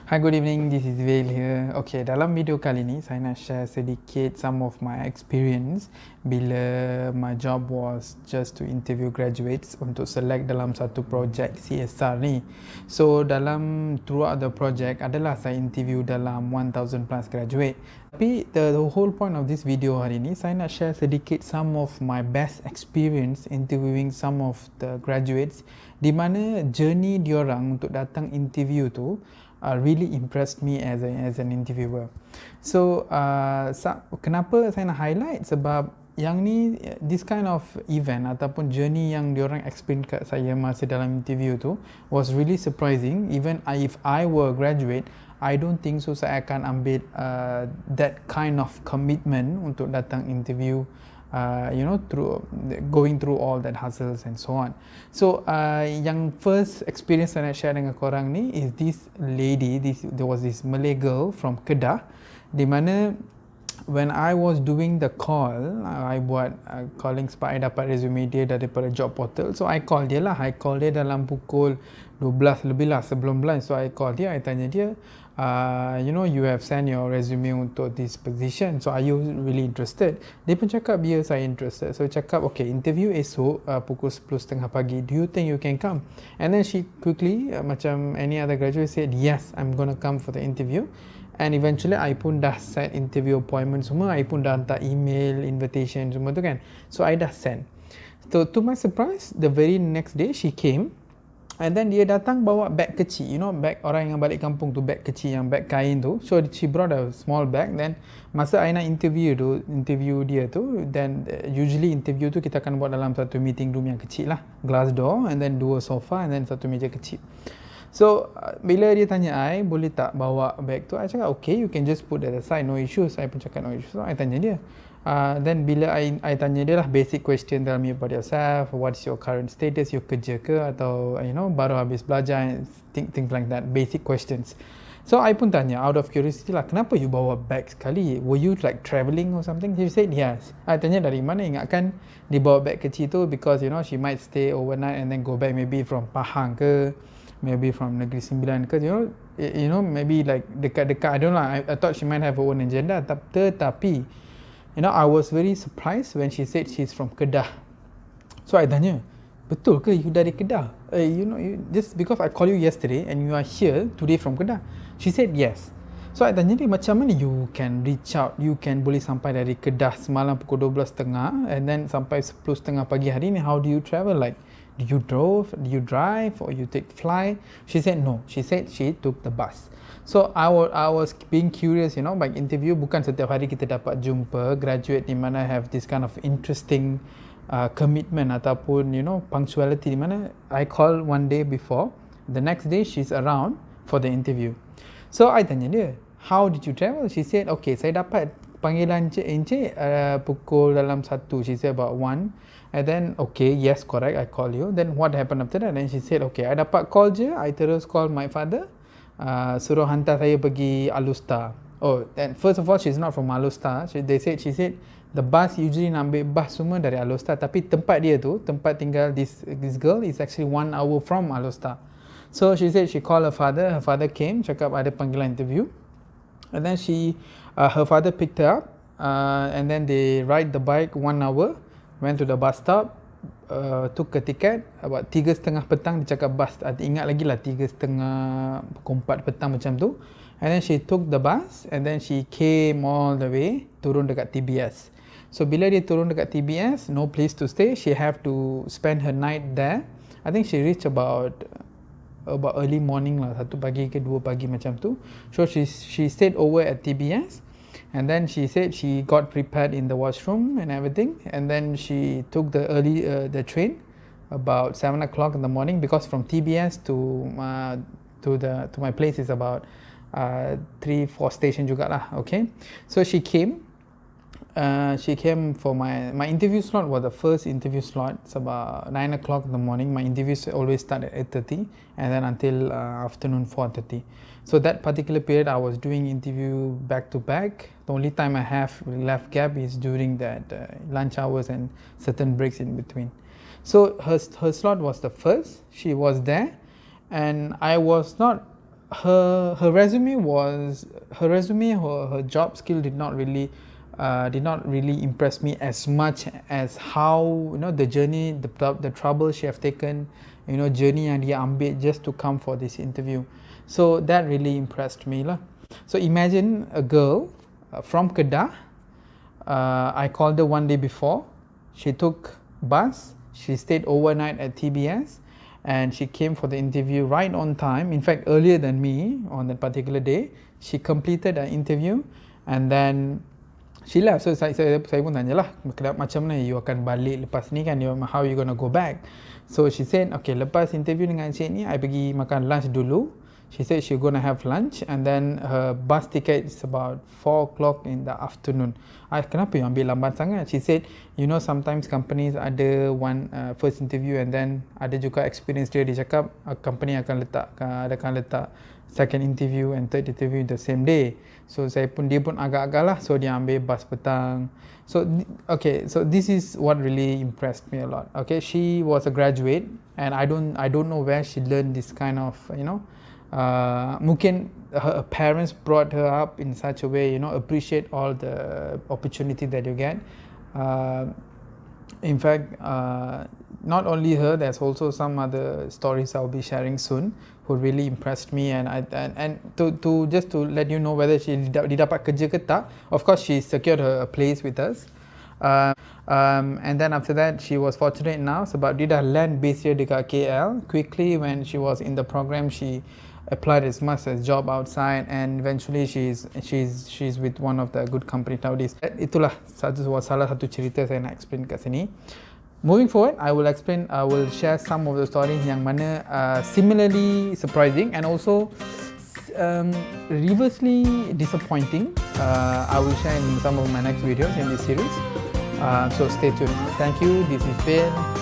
Hi, good evening. This is Vail here. Okay, dalam video kali ni saya nak share sedikit some of my experience bila my job was just to interview graduates untuk select dalam satu projek CSR ni. So dalam throughout the project adalah saya interview dalam 1000 plus graduate. Tapi the whole point of this video hari ni saya nak share sedikit some of my best experience interviewing some of the graduates di mana journey diorang untuk datang interview tu really impressed me as an interviewer. So kenapa saya nak highlight, sebab yang ni, this kind of event ataupun journey yang diorang explain kat saya masa dalam interview tu was really surprising. Even if I were a graduate, I don't think so saya akan ambil that kind of commitment untuk datang interview, through going through all that hassles and so on. So yang first experience saya nak share dengan korang ni is this lady. There was this Malay girl from Kedah, di mana when I was doing the call, I buat calling sebab I dapat resume dia daripada job portal. So I call dia lah. I call dia dalam pukul 12 lebih lah, sebelum lunch. So I call dia, I tanya dia, you have sent your resume untuk this position, so are you really interested? Dia pun cakap, yes, saya interested. So cakap, okay, interview esok pukul 10.30 pagi, do you think you can come? And then she quickly, macam any other graduate, said, yes, I'm gonna come for the interview. And eventually I pun dah set interview appointment semua. I pun dah hantar email, invitation semua tu kan. So I dah send. So to my surprise, the very next day she came. And then dia datang bawa bag kecil, bag orang yang balik kampung tu, bag kecil yang bag kain tu. So she brought a small bag. Then masa I nak interview dia tu, then usually interview tu kita akan buat dalam satu meeting room yang kecil lah, glass door, and then 2 sofa, and then satu meja kecil. So bila dia tanya I, boleh tak bawa bag tu, I cakap okay, you can just put that aside, no issues. I pun cakap no issues. So I tanya dia, then bila I tanya dia lah basic question, tell me about yourself, what's your current status, you kerja ke atau baru habis belajar, things like that, basic questions. So I pun tanya out of curiosity lah, kenapa you bawa bag sekali, were you like travelling or something? She said yes. I tanya dari mana, ingatkan dia bawa bag kecil tu because she might stay overnight and then go back, maybe from Pahang ke, maybe from Negeri Sembilan ke, maybe like dekat-dekat, I don't know, I thought she might have her own agenda. Tetapi I was very surprised when she said she's from Kedah. So I tanya, betul ke you dari Kedah? Just because I called you yesterday and you are here today from Kedah. She said yes. So I tanya dia, macam mana you can reach out, you can boleh sampai dari Kedah semalam pukul 12.30 and then sampai 10.30 pagi hari ni, how do you travel? Like, do you drive or you take flight? She said no. She said she took the bus. So I was being curious, by interview bukan setiap hari kita dapat jumpa graduate di mana have this kind of interesting commitment ataupun punctuality, di mana I call one day before, the next day she's around for the interview. So I tanya dia, how did you travel? She said, okay, saya dapat panggilan Encik pukul dalam 1. She said about 1. And then, okay, yes, correct, I call you. Then what happened after that? Then she said, okay, I dapat call je, I terus call my father, suruh hantar saya pergi Alustar. Oh, then first of all, she's not from Alustar. She said the bus usually nak ambil bus semua dari Alustar, tapi tempat dia tu, tempat tinggal this girl is actually 1 hour from Alustar. So she said she called her father came, cakap ada panggilan interview. And then her father picked her up, and then they ride the bike 1 hour, went to the bus stop, took a ticket, about 3.30 petang dia cakap bus, ingat lagi lah 3.30 pukul 4 petang macam tu. And then she took the bus and then she came all the way, turun dekat TBS. So bila dia turun dekat TBS, no place to stay, she have to spend her night there. I think she reached about early morning lah, 1 pagi ke 2 pagi macam tu. So she stayed over at TBS. And then she said she got prepared in the washroom and everything, and then she took the train about 7 o'clock in the morning, because from TBS to my place is about 3-4 station jugalah. Okay, so she came for my interview slot. Was the first interview slot. It's about 9 o'clock in the morning. My interviews always start at 8:30 and then until afternoon 4:30. So that particular period I was doing interview back to back. The only time I have left gap is during that lunch hours and certain breaks in between. So her slot was the first. She was there, and I was not her resume was her job skill did not really impress me as much as how, you know, the journey, the trouble she have taken, you know, journey yang dia ambil just to come for this interview. So that really impressed me lah. So imagine a girl from Kedah. I called her one day before. She took bus. She stayed overnight at TBS, and she came for the interview right on time. In fact, earlier than me on that particular day. She completed her interview, and then she left. So saya pun tanya lah, macam mana you akan balik lepas ni kan, how you gonna go back. So she said, okay, lepas interview dengan cik ni, I pergi makan lunch dulu. She said she's gonna have lunch, and then her bus ticket is about 4 o'clock in the afternoon. Kenapa you ambil lambat sangat? She said, you know, sometimes companies ada one first interview, and then ada juga experience dia cakap company akan letak second interview and third interview the same day. So dia pun agak-agak lah, so dia ambil bus petang. So okay, so this is what really impressed me a lot. Okay, she was a graduate, and I don't know where she learned this kind of, you know, mungkin her parents brought her up in such a way, you know, appreciate all the opportunity that you get. In fact, not only her, there's also some other stories I'll be sharing soon who really impressed me, and to just to let you know whether she dapat kerja ke tak. Of course, she secured her place with us. And then after that, she was fortunate enough sebab dia dah land base here dekat KL. Quickly, when she was in the program, she applied as much as job outside, and eventually she's with one of the good company nowadays. Itulah salah satu cerita saya nak explain kat sini. Moving forward, I will share some of the stories yang mana similarly surprising and also reversely disappointing. I will share in some of my next videos in this series. So stay tuned. Thank you. This is Phil.